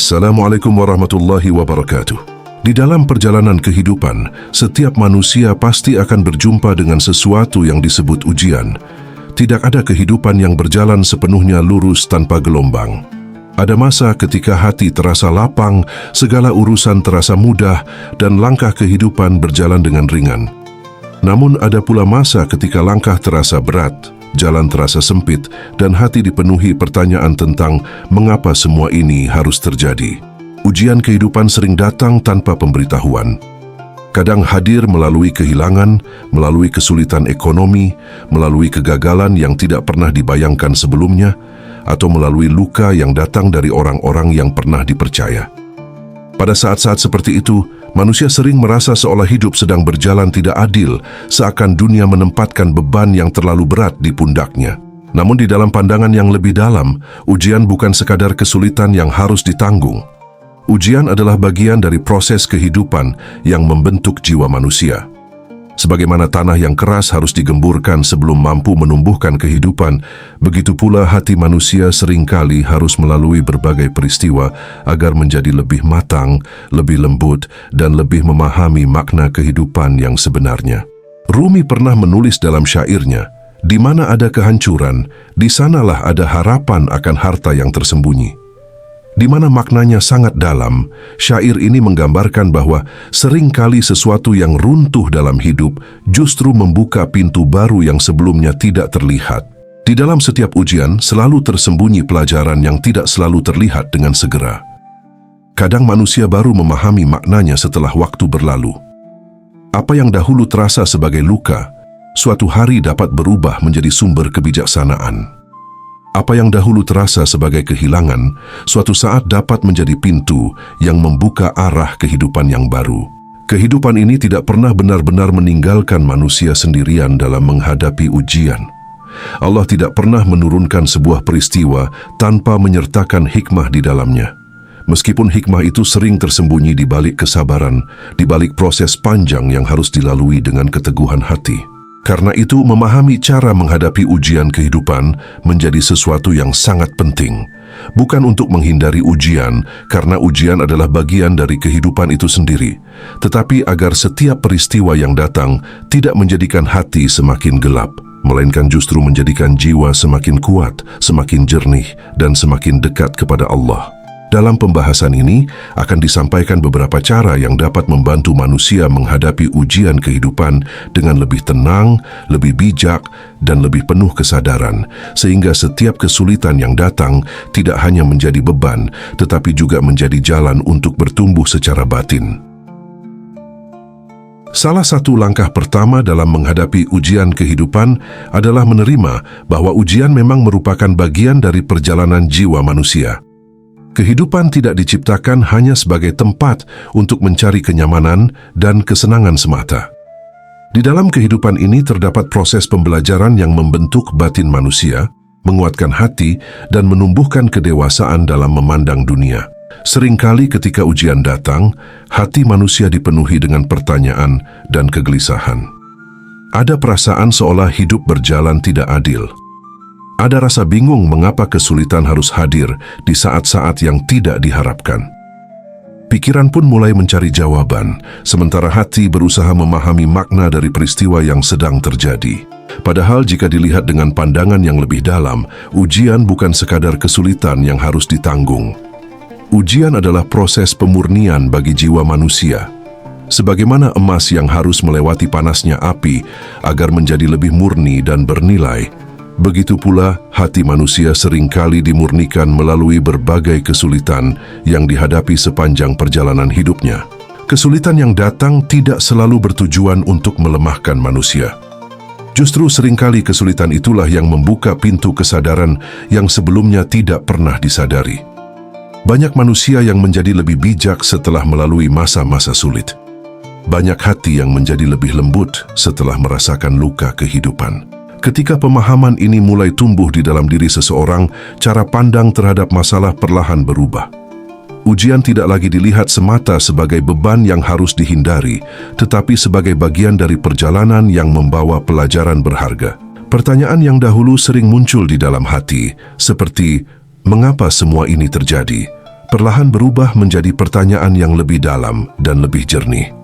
Assalamualaikum warahmatullahi wabarakatuh. Di dalam perjalanan kehidupan, setiap manusia pasti akan berjumpa dengan sesuatu yang disebut ujian. Tidak ada kehidupan yang berjalan sepenuhnya lurus tanpa gelombang. Ada masa ketika hati terasa lapang, segala urusan terasa mudah, dan langkah kehidupan berjalan dengan ringan. Namun ada pula masa ketika langkah terasa berat, jalan terasa sempit, dan hati dipenuhi pertanyaan tentang mengapa semua ini harus terjadi. Ujian kehidupan sering datang tanpa pemberitahuan. Kadang hadir melalui kehilangan, melalui kesulitan ekonomi, melalui kegagalan yang tidak pernah dibayangkan sebelumnya, atau melalui luka yang datang dari orang-orang yang pernah dipercaya. Pada saat-saat seperti itu, manusia sering merasa seolah hidup sedang berjalan tidak adil, seakan dunia menempatkan beban yang terlalu berat di pundaknya. Namun di dalam pandangan yang lebih dalam, ujian bukan sekadar kesulitan yang harus ditanggung. Ujian adalah bagian dari proses kehidupan yang membentuk jiwa manusia. Sebagaimana tanah yang keras harus digemburkan sebelum mampu menumbuhkan kehidupan, begitu pula hati manusia seringkali harus melalui berbagai peristiwa agar menjadi lebih matang, lebih lembut, dan lebih memahami makna kehidupan yang sebenarnya. Rumi pernah menulis dalam syairnya, "Di mana ada kehancuran, di sanalah ada harapan akan harta yang tersembunyi." Di mana maknanya sangat dalam, syair ini menggambarkan bahwa seringkali sesuatu yang runtuh dalam hidup justru membuka pintu baru yang sebelumnya tidak terlihat. Di dalam setiap ujian selalu tersembunyi pelajaran yang tidak selalu terlihat dengan segera. Kadang manusia baru memahami maknanya setelah waktu berlalu. Apa yang dahulu terasa sebagai luka, suatu hari dapat berubah menjadi sumber kebijaksanaan. Apa yang dahulu terasa sebagai kehilangan, suatu saat dapat menjadi pintu yang membuka arah kehidupan yang baru. Kehidupan ini tidak pernah benar-benar meninggalkan manusia sendirian dalam menghadapi ujian. Allah tidak pernah menurunkan sebuah peristiwa tanpa menyertakan hikmah di dalamnya. Meskipun hikmah itu sering tersembunyi di balik kesabaran, di balik proses panjang yang harus dilalui dengan keteguhan hati. Karena itu, memahami cara menghadapi ujian kehidupan menjadi sesuatu yang sangat penting. Bukan untuk menghindari ujian, karena ujian adalah bagian dari kehidupan itu sendiri, tetapi agar setiap peristiwa yang datang tidak menjadikan hati semakin gelap, melainkan justru menjadikan jiwa semakin kuat, semakin jernih, dan semakin dekat kepada Allah. Dalam pembahasan ini akan disampaikan beberapa cara yang dapat membantu manusia menghadapi ujian kehidupan dengan lebih tenang, lebih bijak, dan lebih penuh kesadaran, sehingga setiap kesulitan yang datang tidak hanya menjadi beban, tetapi juga menjadi jalan untuk bertumbuh secara batin. Salah satu langkah pertama dalam menghadapi ujian kehidupan adalah menerima bahwa ujian memang merupakan bagian dari perjalanan jiwa manusia. Kehidupan tidak diciptakan hanya sebagai tempat untuk mencari kenyamanan dan kesenangan semata. Di dalam kehidupan ini terdapat proses pembelajaran yang membentuk batin manusia, menguatkan hati, dan menumbuhkan kedewasaan dalam memandang dunia. Seringkali ketika ujian datang, hati manusia dipenuhi dengan pertanyaan dan kegelisahan. Ada perasaan seolah hidup berjalan tidak adil. Ada rasa bingung mengapa kesulitan harus hadir di saat-saat yang tidak diharapkan. Pikiran pun mulai mencari jawaban, sementara hati berusaha memahami makna dari peristiwa yang sedang terjadi. Padahal jika dilihat dengan pandangan yang lebih dalam, ujian bukan sekadar kesulitan yang harus ditanggung. Ujian adalah proses pemurnian bagi jiwa manusia. Sebagaimana emas yang harus melewati panasnya api agar menjadi lebih murni dan bernilai, begitu pula hati manusia seringkali dimurnikan melalui berbagai kesulitan yang dihadapi sepanjang perjalanan hidupnya. Kesulitan yang datang tidak selalu bertujuan untuk melemahkan manusia. Justru seringkali kesulitan itulah yang membuka pintu kesadaran yang sebelumnya tidak pernah disadari. Banyak manusia yang menjadi lebih bijak setelah melalui masa-masa sulit. Banyak hati yang menjadi lebih lembut setelah merasakan luka kehidupan. Ketika pemahaman ini mulai tumbuh di dalam diri seseorang, cara pandang terhadap masalah perlahan berubah. Ujian tidak lagi dilihat semata sebagai beban yang harus dihindari, tetapi sebagai bagian dari perjalanan yang membawa pelajaran berharga. Pertanyaan yang dahulu sering muncul di dalam hati, seperti, mengapa semua ini terjadi? perlahan berubah menjadi pertanyaan yang lebih dalam dan lebih jernih.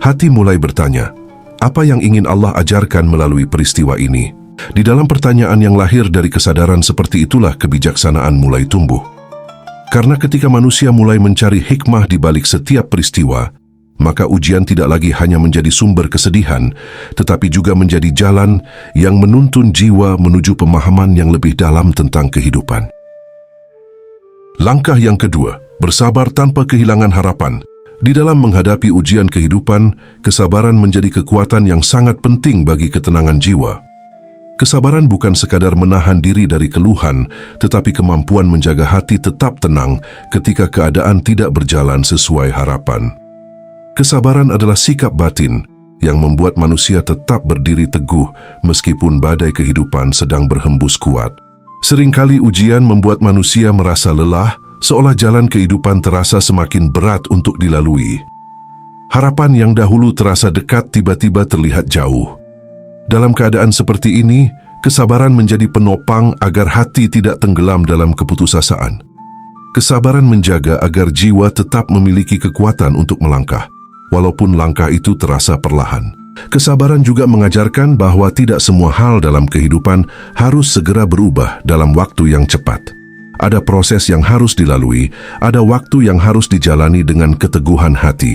Hati mulai bertanya, apa yang ingin Allah ajarkan melalui peristiwa ini? Di dalam pertanyaan yang lahir dari kesadaran seperti itulah kebijaksanaan mulai tumbuh. Karena ketika manusia mulai mencari hikmah di balik setiap peristiwa, maka ujian tidak lagi hanya menjadi sumber kesedihan, tetapi juga menjadi jalan yang menuntun jiwa menuju pemahaman yang lebih dalam tentang kehidupan. Langkah yang kedua, bersabar tanpa kehilangan harapan. Di dalam menghadapi ujian kehidupan, kesabaran menjadi kekuatan yang sangat penting bagi ketenangan jiwa. Kesabaran bukan sekadar menahan diri dari keluhan, tetapi kemampuan menjaga hati tetap tenang ketika keadaan tidak berjalan sesuai harapan. Kesabaran adalah sikap batin yang membuat manusia tetap berdiri teguh meskipun badai kehidupan sedang berhembus kuat. Seringkali ujian membuat manusia merasa lelah, seolah jalan kehidupan terasa semakin berat untuk dilalui. Harapan yang dahulu terasa dekat tiba-tiba terlihat jauh. Dalam keadaan seperti ini, kesabaran menjadi penopang agar hati tidak tenggelam dalam keputusasaan. Kesabaran menjaga agar jiwa tetap memiliki kekuatan untuk melangkah, walaupun langkah itu terasa perlahan. Kesabaran juga mengajarkan bahwa tidak semua hal dalam kehidupan harus segera berubah dalam waktu yang cepat. Ada proses yang harus dilalui, ada waktu yang harus dijalani dengan keteguhan hati.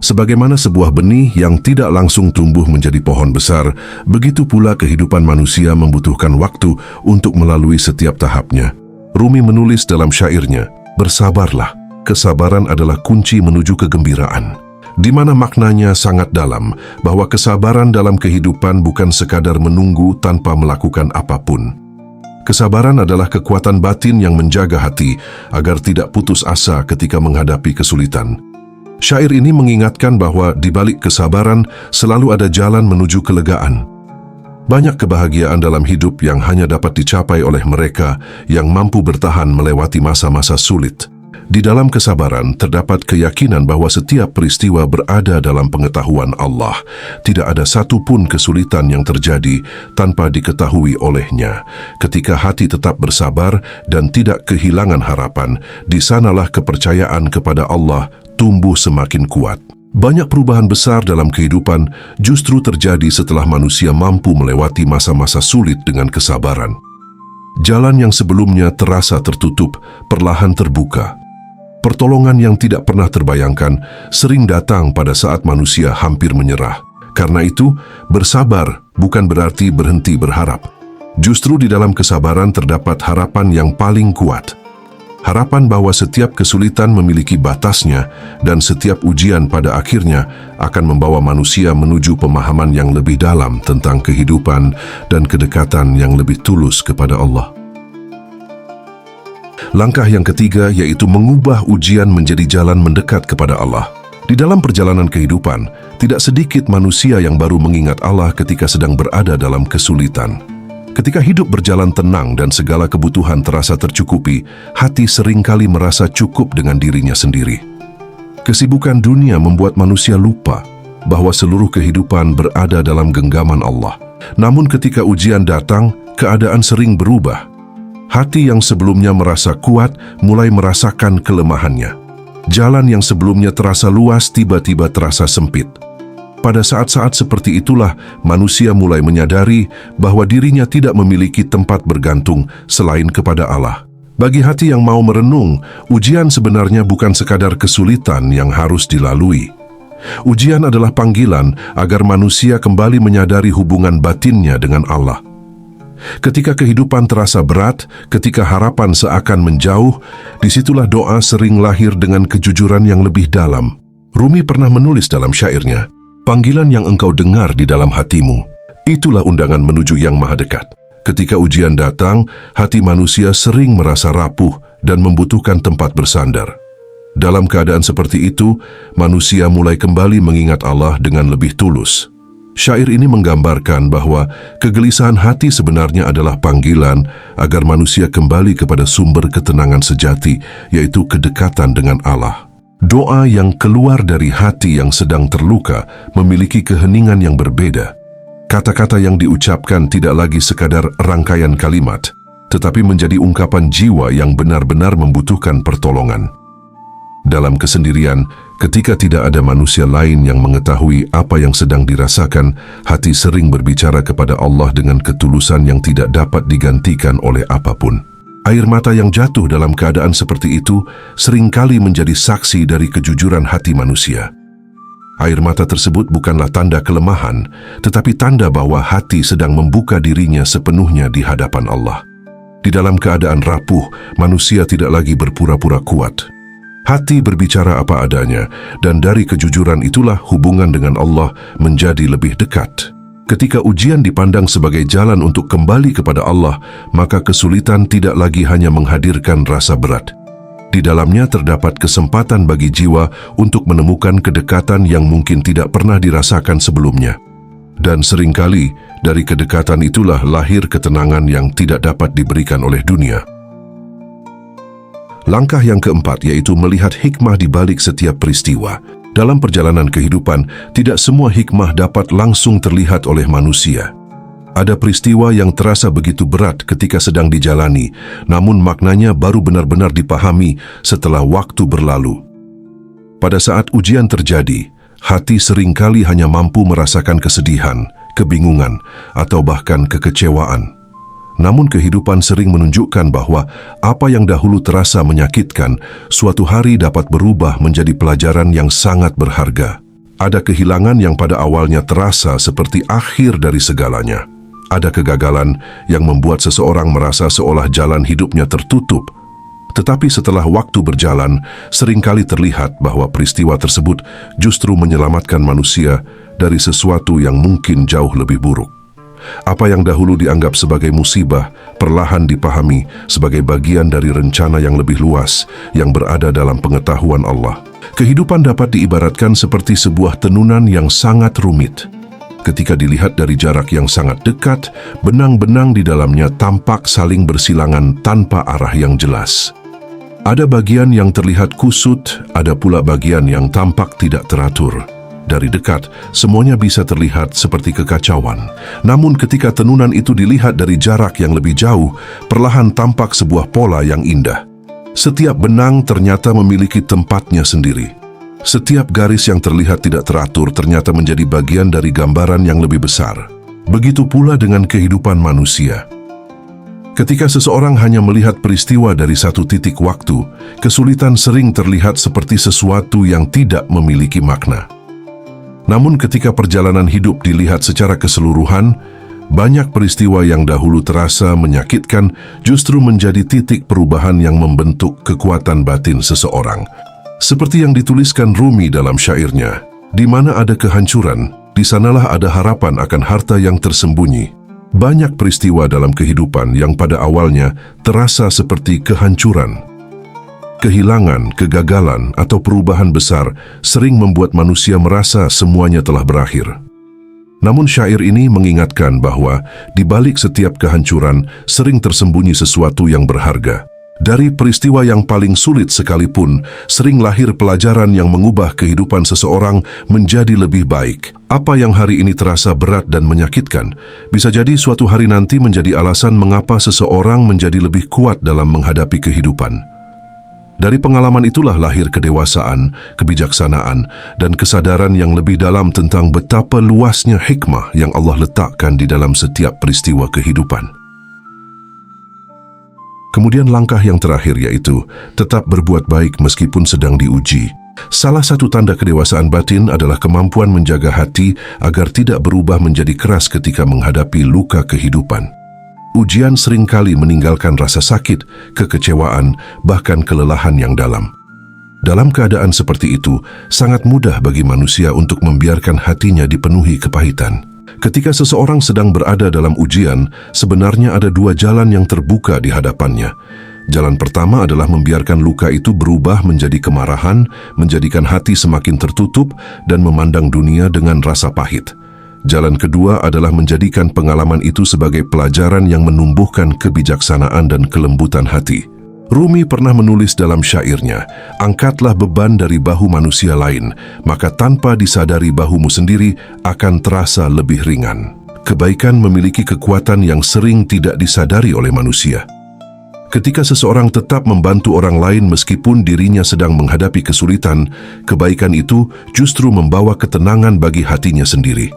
Sebagaimana sebuah benih yang tidak langsung tumbuh menjadi pohon besar, begitu pula kehidupan manusia membutuhkan waktu untuk melalui setiap tahapnya. Rumi menulis dalam syairnya, "Bersabarlah, kesabaran adalah kunci menuju kegembiraan." Di mana maknanya sangat dalam, bahwa kesabaran dalam kehidupan bukan sekadar menunggu tanpa melakukan apapun. Kesabaran adalah kekuatan batin yang menjaga hati agar tidak putus asa ketika menghadapi kesulitan. Syair ini mengingatkan bahwa di balik kesabaran selalu ada jalan menuju kelegaan. Banyak kebahagiaan dalam hidup yang hanya dapat dicapai oleh mereka yang mampu bertahan melewati masa-masa sulit. Di dalam kesabaran terdapat keyakinan bahwa setiap peristiwa berada dalam pengetahuan Allah. Tidak ada satu pun kesulitan yang terjadi tanpa diketahui olehnya. Ketika hati tetap bersabar dan tidak kehilangan harapan, di sanalah kepercayaan kepada Allah tumbuh semakin kuat. Banyak perubahan besar dalam kehidupan justru terjadi setelah manusia mampu melewati masa-masa sulit dengan kesabaran. Jalan yang sebelumnya terasa tertutup, perlahan terbuka. Pertolongan yang tidak pernah terbayangkan sering datang pada saat manusia hampir menyerah. Karena itu, bersabar bukan berarti berhenti berharap. Justru di dalam kesabaran terdapat harapan yang paling kuat. Harapan bahwa setiap kesulitan memiliki batasnya dan setiap ujian pada akhirnya akan membawa manusia menuju pemahaman yang lebih dalam tentang kehidupan dan kedekatan yang lebih tulus kepada Allah. Langkah yang ketiga yaitu mengubah ujian menjadi jalan mendekat kepada Allah. Di dalam perjalanan kehidupan, tidak sedikit manusia yang baru mengingat Allah ketika sedang berada dalam kesulitan. Ketika hidup berjalan tenang dan segala kebutuhan terasa tercukupi, hati seringkali merasa cukup dengan dirinya sendiri. Kesibukan dunia membuat manusia lupa bahwa seluruh kehidupan berada dalam genggaman Allah. Namun ketika ujian datang, keadaan sering berubah. Hati yang sebelumnya merasa kuat mulai merasakan kelemahannya. Jalan yang sebelumnya terasa luas tiba-tiba terasa sempit. Pada saat-saat seperti itulah manusia mulai menyadari bahwa dirinya tidak memiliki tempat bergantung selain kepada Allah. Bagi hati yang mau merenung, ujian sebenarnya bukan sekadar kesulitan yang harus dilalui. Ujian adalah panggilan agar manusia kembali menyadari hubungan batinnya dengan Allah. Ketika kehidupan terasa berat, ketika harapan seakan menjauh, disitulah doa sering lahir dengan kejujuran yang lebih dalam. Rumi pernah menulis dalam syairnya, "Panggilan yang engkau dengar di dalam hatimu, itulah undangan menuju yang maha dekat." Ketika ujian datang, hati manusia sering merasa rapuh dan membutuhkan tempat bersandar. Dalam keadaan seperti itu, manusia mulai kembali mengingat Allah dengan lebih tulus. Syair ini menggambarkan bahwa kegelisahan hati sebenarnya adalah panggilan agar manusia kembali kepada sumber ketenangan sejati, yaitu kedekatan dengan Allah. Doa yang keluar dari hati yang sedang terluka memiliki keheningan yang berbeda. Kata-kata yang diucapkan tidak lagi sekadar rangkaian kalimat, tetapi menjadi ungkapan jiwa yang benar-benar membutuhkan pertolongan. Dalam kesendirian, ketika tidak ada manusia lain yang mengetahui apa yang sedang dirasakan, hati sering berbicara kepada Allah dengan ketulusan yang tidak dapat digantikan oleh apapun. Air mata yang jatuh dalam keadaan seperti itu seringkali menjadi saksi dari kejujuran hati manusia. Air mata tersebut bukanlah tanda kelemahan, tetapi tanda bahwa hati sedang membuka dirinya sepenuhnya di hadapan Allah. Di dalam keadaan rapuh, manusia tidak lagi berpura-pura kuat. Hati berbicara apa adanya, dan dari kejujuran itulah hubungan dengan Allah menjadi lebih dekat. Ketika ujian dipandang sebagai jalan untuk kembali kepada Allah, maka kesulitan tidak lagi hanya menghadirkan rasa berat. Di dalamnya terdapat kesempatan bagi jiwa untuk menemukan kedekatan yang mungkin tidak pernah dirasakan sebelumnya. Dan seringkali, dari kedekatan itulah lahir ketenangan yang tidak dapat diberikan oleh dunia. Langkah yang keempat yaitu melihat hikmah di balik setiap peristiwa. Dalam perjalanan kehidupan, tidak semua hikmah dapat langsung terlihat oleh manusia. Ada peristiwa yang terasa begitu berat ketika sedang dijalani, namun maknanya baru benar-benar dipahami setelah waktu berlalu. Pada saat ujian terjadi, hati seringkali hanya mampu merasakan kesedihan, kebingungan, atau bahkan kekecewaan. Namun kehidupan sering menunjukkan bahwa apa yang dahulu terasa menyakitkan, suatu hari dapat berubah menjadi pelajaran yang sangat berharga. Ada kehilangan yang pada awalnya terasa seperti akhir dari segalanya. Ada kegagalan yang membuat seseorang merasa seolah jalan hidupnya tertutup. Tetapi setelah waktu berjalan, seringkali terlihat bahwa peristiwa tersebut justru menyelamatkan manusia dari sesuatu yang mungkin jauh lebih buruk. Apa yang dahulu dianggap sebagai musibah, perlahan dipahami sebagai bagian dari rencana yang lebih luas yang berada dalam pengetahuan Allah. Kehidupan dapat diibaratkan seperti sebuah tenunan yang sangat rumit. Ketika dilihat dari jarak yang sangat dekat, benang-benang di dalamnya tampak saling bersilangan tanpa arah yang jelas. Ada bagian yang terlihat kusut, ada pula bagian yang tampak tidak teratur. Dari dekat, semuanya bisa terlihat seperti kekacauan. Namun ketika tenunan itu dilihat dari jarak yang lebih jauh, perlahan tampak sebuah pola yang indah. Setiap benang ternyata memiliki tempatnya sendiri. Setiap garis yang terlihat tidak teratur ternyata menjadi bagian dari gambaran yang lebih besar. Begitu pula dengan kehidupan manusia. Ketika seseorang hanya melihat peristiwa dari satu titik waktu, kesulitan sering terlihat seperti sesuatu yang tidak memiliki makna. Namun ketika perjalanan hidup dilihat secara keseluruhan, banyak peristiwa yang dahulu terasa menyakitkan justru menjadi titik perubahan yang membentuk kekuatan batin seseorang. Seperti yang dituliskan Rumi dalam syairnya, di mana ada kehancuran, di sanalah ada harapan akan harta yang tersembunyi. Banyak peristiwa dalam kehidupan yang pada awalnya terasa seperti kehancuran. Kehilangan, kegagalan, atau perubahan besar sering membuat manusia merasa semuanya telah berakhir. Namun syair ini mengingatkan bahwa di balik setiap kehancuran sering tersembunyi sesuatu yang berharga. Dari peristiwa yang paling sulit sekalipun, sering lahir pelajaran yang mengubah kehidupan seseorang menjadi lebih baik. Apa yang hari ini terasa berat dan menyakitkan, bisa jadi suatu hari nanti menjadi alasan mengapa seseorang menjadi lebih kuat dalam menghadapi kehidupan. Dari pengalaman itulah lahir kedewasaan, kebijaksanaan, dan kesadaran yang lebih dalam tentang betapa luasnya hikmah yang Allah letakkan di dalam setiap peristiwa kehidupan. Kemudian langkah yang terakhir yaitu tetap berbuat baik meskipun sedang diuji. Salah satu tanda kedewasaan batin adalah kemampuan menjaga hati agar tidak berubah menjadi keras ketika menghadapi luka kehidupan. Ujian seringkali meninggalkan rasa sakit, kekecewaan, bahkan kelelahan yang dalam. Dalam keadaan seperti itu, sangat mudah bagi manusia untuk membiarkan hatinya dipenuhi kepahitan. Ketika seseorang sedang berada dalam ujian, sebenarnya ada dua jalan yang terbuka di hadapannya. Jalan pertama adalah membiarkan luka itu berubah menjadi kemarahan, menjadikan hati semakin tertutup, dan memandang dunia dengan rasa pahit. Jalan kedua adalah menjadikan pengalaman itu sebagai pelajaran yang menumbuhkan kebijaksanaan dan kelembutan hati. Rumi pernah menulis dalam syairnya, "Angkatlah beban dari bahu manusia lain, maka tanpa disadari bahumu sendiri akan terasa lebih ringan." Kebaikan memiliki kekuatan yang sering tidak disadari oleh manusia. Ketika seseorang tetap membantu orang lain meskipun dirinya sedang menghadapi kesulitan, kebaikan itu justru membawa ketenangan bagi hatinya sendiri.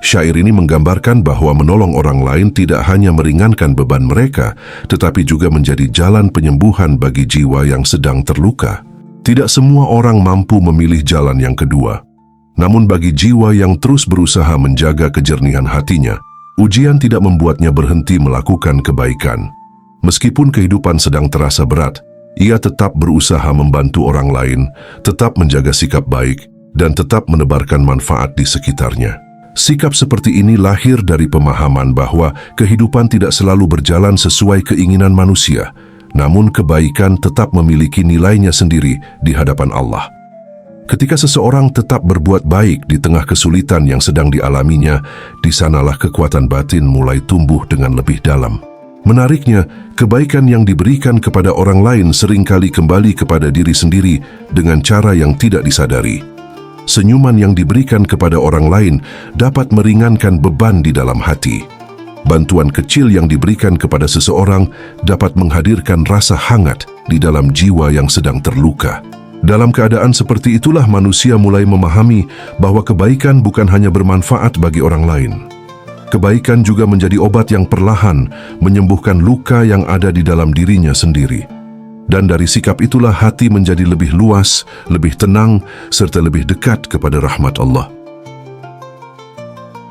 Syair ini menggambarkan bahwa menolong orang lain tidak hanya meringankan beban mereka, tetapi juga menjadi jalan penyembuhan bagi jiwa yang sedang terluka. Tidak semua orang mampu memilih jalan yang kedua. Namun bagi jiwa yang terus berusaha menjaga kejernihan hatinya, ujian tidak membuatnya berhenti melakukan kebaikan. Meskipun kehidupan sedang terasa berat, ia tetap berusaha membantu orang lain, tetap menjaga sikap baik, dan tetap menebarkan manfaat di sekitarnya. Sikap seperti ini lahir dari pemahaman bahwa kehidupan tidak selalu berjalan sesuai keinginan manusia, namun kebaikan tetap memiliki nilainya sendiri di hadapan Allah. Ketika seseorang tetap berbuat baik di tengah kesulitan yang sedang dialaminya, di sanalah kekuatan batin mulai tumbuh dengan lebih dalam. Menariknya, kebaikan yang diberikan kepada orang lain seringkali kembali kepada diri sendiri dengan cara yang tidak disadari. Senyuman yang diberikan kepada orang lain dapat meringankan beban di dalam hati. Bantuan kecil yang diberikan kepada seseorang dapat menghadirkan rasa hangat di dalam jiwa yang sedang terluka. Dalam keadaan seperti itulah manusia mulai memahami bahwa kebaikan bukan hanya bermanfaat bagi orang lain. Kebaikan juga menjadi obat yang perlahan menyembuhkan luka yang ada di dalam dirinya sendiri. Dan dari sikap itulah hati menjadi lebih luas, lebih tenang, serta lebih dekat kepada rahmat Allah.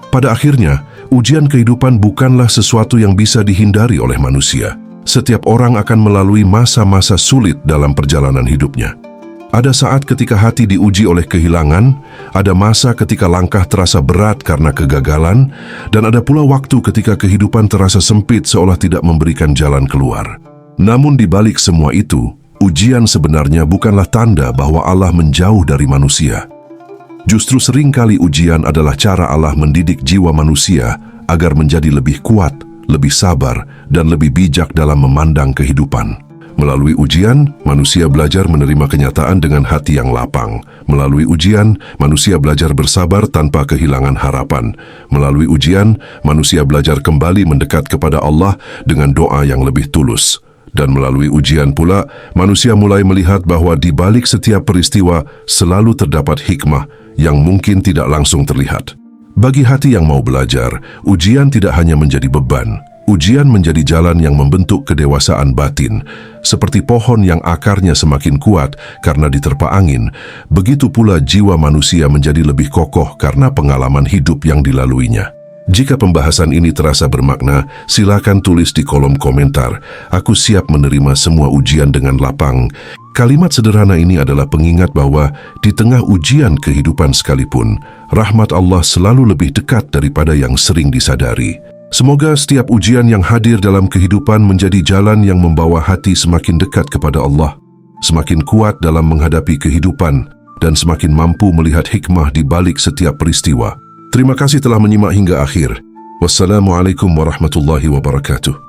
Pada akhirnya, ujian kehidupan bukanlah sesuatu yang bisa dihindari oleh manusia. Setiap orang akan melalui masa-masa sulit dalam perjalanan hidupnya. Ada saat ketika hati diuji oleh kehilangan, ada masa ketika langkah terasa berat karena kegagalan, dan ada pula waktu ketika kehidupan terasa sempit seolah tidak memberikan jalan keluar. Namun di balik semua itu, ujian sebenarnya bukanlah tanda bahwa Allah menjauh dari manusia. Justru seringkali ujian adalah cara Allah mendidik jiwa manusia agar menjadi lebih kuat, lebih sabar, dan lebih bijak dalam memandang kehidupan. Melalui ujian, manusia belajar menerima kenyataan dengan hati yang lapang. Melalui ujian, manusia belajar bersabar tanpa kehilangan harapan. Melalui ujian, manusia belajar kembali mendekat kepada Allah dengan doa yang lebih tulus. Dan melalui ujian pula, manusia mulai melihat bahwa di balik setiap peristiwa selalu terdapat hikmah yang mungkin tidak langsung terlihat. Bagi hati yang mau belajar, ujian tidak hanya menjadi beban. Ujian menjadi jalan yang membentuk kedewasaan batin. Seperti pohon yang akarnya semakin kuat karena diterpa angin, begitu pula jiwa manusia menjadi lebih kokoh karena pengalaman hidup yang dilaluinya. Jika pembahasan ini terasa bermakna, silakan tulis di kolom komentar. Aku siap menerima semua ujian dengan lapang. Kalimat sederhana ini adalah pengingat bahwa di tengah ujian kehidupan sekalipun, rahmat Allah selalu lebih dekat daripada yang sering disadari. Semoga setiap ujian yang hadir dalam kehidupan menjadi jalan yang membawa hati semakin dekat kepada Allah, semakin kuat dalam menghadapi kehidupan, dan semakin mampu melihat hikmah di balik setiap peristiwa. Terima kasih telah menyimak hingga akhir. Wassalamualaikum warahmatullahi wabarakatuh.